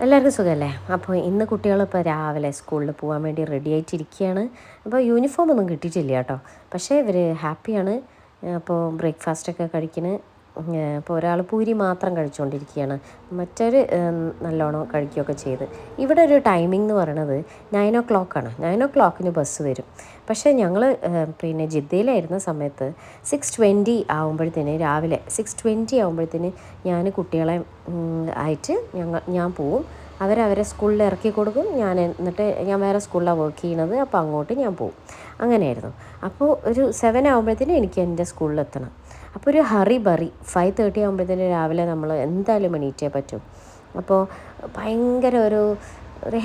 എല്ലാവർക്കും സുഖമല്ലേ? അപ്പോൾ ഇന്ന് കുട്ടികളിപ്പോൾ രാവിലെ സ്കൂളിൽ പോകാൻ വേണ്ടി റെഡി ആയിട്ടിരിക്കുകയാണ്. അപ്പോൾ യൂണിഫോം ഒന്നും കിട്ടിയിട്ടില്ല കേട്ടോ. പക്ഷേ ഇവർ ഹാപ്പിയാണ്. അപ്പോൾ ബ്രേക്ക്ഫാസ്റ്റൊക്കെ കഴിക്കണ്. അപ്പോൾ ഒരാൾ പൂരി മാത്രം കഴിച്ചുകൊണ്ടിരിക്കുകയാണ്. മറ്റൊരു നല്ലോണം കഴിക്കുകയൊക്കെ ചെയ്ത്. ഇവിടെ ഒരു ടൈമിംഗ് എന്ന് പറയണത് 9 o'clock 9 o'clock ബസ് വരും. പക്ഷേ ഞങ്ങൾ പിന്നെ ജിദ്ദയിലായിരുന്ന സമയത്ത് 6:20 ആകുമ്പോഴത്തേന് രാവിലെ 6:20 ആകുമ്പോഴത്തേന് ഞാൻ കുട്ടികളെ ആയിട്ട് ഞാൻ പോവും. അവരവരെ സ്കൂളിൽ ഇറക്കി കൊടുക്കും. എന്നിട്ട് ഞാൻ വേറെ സ്കൂളിലാണ് വർക്ക് ചെയ്യണത്. അപ്പോൾ അങ്ങോട്ട് ഞാൻ പോവും. അങ്ങനെയായിരുന്നു. അപ്പോൾ ഒരു 7 ആകുമ്പോഴത്തേന് എനിക്ക് എൻ്റെ സ്കൂളിലെത്തണം. അപ്പോൾ ഒരു ഹറി ബറി 5:30 ആകുമ്പോഴത്തേന് രാവിലെ നമ്മൾ എന്തായാലും എണീറ്റേ പറ്റും. അപ്പോൾ ഭയങ്കര ഒരു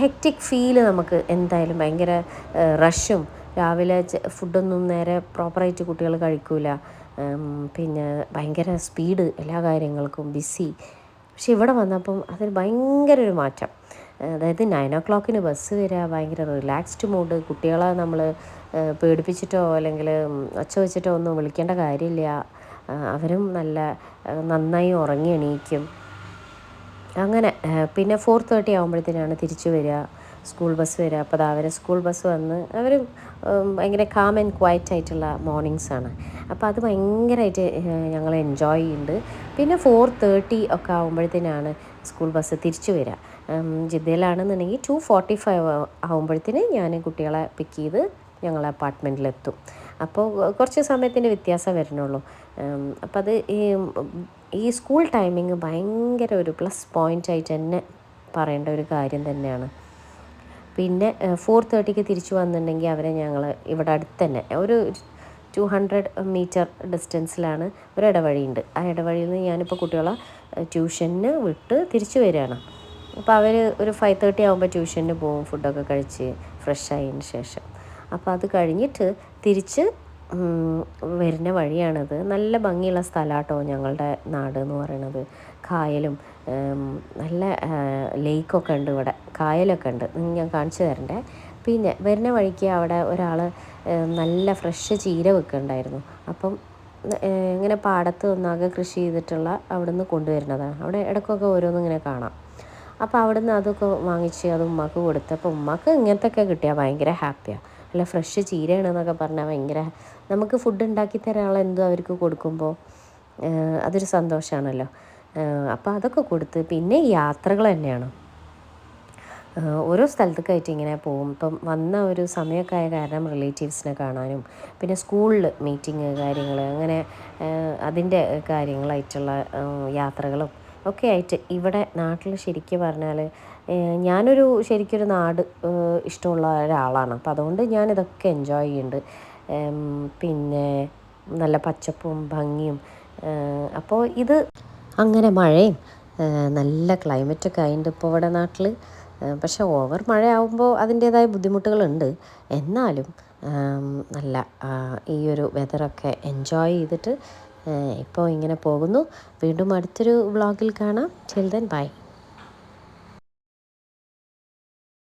ഹെക്റ്റിക് ഫീല് നമുക്ക് എന്തായാലും ഭയങ്കര റഷും രാവിലെ ഫുഡൊന്നും നേരെ പ്രോപ്പറായിട്ട് കുട്ടികൾ കഴിക്കൂല. പിന്നെ ഭയങ്കര സ്പീഡ് എല്ലാ കാര്യങ്ങൾക്കും ബിസി. പക്ഷെ ഇവിടെ വന്നപ്പം അതൊരു ഭയങ്കര ഒരു മാറ്റം. അതായത് 9 o'clock ബസ് വരിക, ഭയങ്കര റിലാക്സ്ഡ് മൂഡ്. കുട്ടികളെ നമ്മൾ പേടിപ്പിച്ചിട്ടോ അല്ലെങ്കിൽ ഒച്ച വെച്ചിട്ടോ ഒന്നും വിളിക്കേണ്ട കാര്യമില്ല. അവരും നന്നായി ഉറങ്ങി എണീക്കും. അങ്ങനെ പിന്നെ 4:30 ആകുമ്പോഴത്തേനാണ് തിരിച്ചു വരിക, സ്കൂൾ ബസ് വരിക. അപ്പോൾ അവരെ സ്കൂൾ ബസ് വന്ന് അവർ ഭയങ്കര കാം ആൻഡ് ക്വയറ്റ് ആയിട്ടുള്ള മോർണിംഗ്സാണ്. അപ്പോൾ അത് ഭയങ്കരമായിട്ട് ഞങ്ങൾ എൻജോയ് ചെയ്യുന്നുണ്ട്. പിന്നെ 4:30 ഒക്കെ ആകുമ്പോഴത്തേനാണ് സ്കൂൾ ബസ് തിരിച്ചു വരിക. ജിദ്ദയിലാണെന്നുണ്ടെങ്കിൽ 2:45 ആകുമ്പോഴത്തേന് ഞാൻ കുട്ടികളെ പിക്ക് ചെയ്ത് ഞങ്ങൾ അപ്പാർട്ട്മെൻറ്റിലെത്തും. അപ്പോൾ കുറച്ച് സമയത്തിൻ്റെ വ്യത്യാസം വരുന്നുള്ളൂ. അപ്പം അത് ഈ സ്കൂൾ ടൈമിങ് ഭയങ്കര ഒരു പ്ലസ് പോയിൻ്റായിട്ട് തന്നെ പറയേണ്ട ഒരു കാര്യം തന്നെയാണ്. പിന്നെ 4:30 തിരിച്ചു വന്നിട്ടുണ്ടെങ്കിൽ അവരെ ഞങ്ങൾ ഇവിടെ അടുത്ത് തന്നെ ഒരു 200 മീറ്റർ ഡിസ്റ്റൻസിലാണ് ഒരു ഇടവഴിയുണ്ട്. ആ ഇടവഴിയിൽ നിന്ന് ഞാനിപ്പോൾ കുട്ടികളെ ട്യൂഷന് വിട്ട് തിരിച്ചു വരികയാണ്. അപ്പോൾ അവർ ഒരു 5:30 ആകുമ്പോൾ ട്യൂഷന് പോകും, ഫുഡൊക്കെ കഴിച്ച് ഫ്രഷ് ആയതിന് ശേഷം. അപ്പോൾ അത് കഴിഞ്ഞിട്ട് തിരിച്ച് വരുന്ന വഴിയാണിത്. നല്ല ഭംഗിയുള്ള സ്ഥലമാട്ടോ ഞങ്ങളുടെ നാട് എന്ന് പറയണത്. കായലും നല്ല ലേക്കൊക്കെ ഉണ്ട് ഇവിടെ, കായലൊക്കെ ഉണ്ട്. ഞാൻ കാണിച്ചു തരണ്ടേ. പിന്നെ വരുന്ന വഴിക്ക് അവിടെ ഒരാൾ നല്ല ഫ്രഷ് ചീര വെക്കുന്നുണ്ടായിരുന്നു. അപ്പം ഇങ്ങനെ പാടത്ത് ഒന്നാകെ കൃഷി ചെയ്തിട്ടുള്ള അവിടെ നിന്ന് കൊണ്ടുവരുന്നതാണ്. അവിടെ ഇടയ്ക്കൊക്കെ ഓരോന്നും ഇങ്ങനെ കാണാം. അപ്പോൾ അവിടെ നിന്ന് അതൊക്കെ വാങ്ങിച്ച് അത് ഉമ്മാക്ക് കൊടുത്തപ്പോൾ ഉമ്മാക്ക് ഇങ്ങനത്തെയൊക്കെ കിട്ടിയാൽ ഭയങ്കര ഹാപ്പിയാണ്. അല്ല ഫ്രഷ് ചീരയാണെന്നൊക്കെ പറഞ്ഞാൽ ഭയങ്കര, നമുക്ക് ഫുഡ് ഉണ്ടാക്കി തരാനുള്ള എന്തോ അവർക്ക് കൊടുക്കുമ്പോൾ അതൊരു സന്തോഷമാണല്ലോ. അപ്പോൾ അതൊക്കെ കൊടുത്ത് പിന്നെ യാത്രകൾ തന്നെയാണ്. ഓരോ സ്ഥലത്തേക്കായിട്ട് ഇങ്ങനെ പോകും. ഇപ്പം വന്ന ഒരു സമയമൊക്കെ ആയ കാരണം റിലേറ്റീവ്സിനെ കാണാനും പിന്നെ സ്കൂളിൽ മീറ്റിംഗ് കാര്യങ്ങൾ അങ്ങനെ അതിൻ്റെ കാര്യങ്ങളായിട്ടുള്ള യാത്രകളും ഒക്കെ ആയിട്ട് ഇവിടെ നാട്ടിൽ ശരിക്കും പറഞ്ഞാൽ ശരിക്കൊരു നാട് ഇഷ്ടമുള്ള ഒരാളാണ്. അപ്പം അതുകൊണ്ട് ഞാനിതൊക്കെ എൻജോയ് ചെയ്യുന്നുണ്ട്. പിന്നെ നല്ല പച്ചപ്പും ഭംഗിയും. അപ്പോൾ ഇത് അങ്ങനെ മഴയും നല്ല ക്ലൈമറ്റൊക്കെ ആയിട്ടുണ്ട് ഇപ്പോൾ ഇവിടെ നാട്ടിൽ. പക്ഷേ ഓവർ മഴയാവുമ്പോൾ അതിൻ്റേതായ ബുദ്ധിമുട്ടുകളുണ്ട്. എന്നാലും നല്ല ഈ ഒരു വെതറൊക്കെ എൻജോയ് ചെയ്തിട്ട് ഇപ്പോൾ ഇങ്ങനെ പോകുന്നു. വീണ്ടും അടുത്തൊരു വ്ളോഗിൽ കാണാം. Till then bye.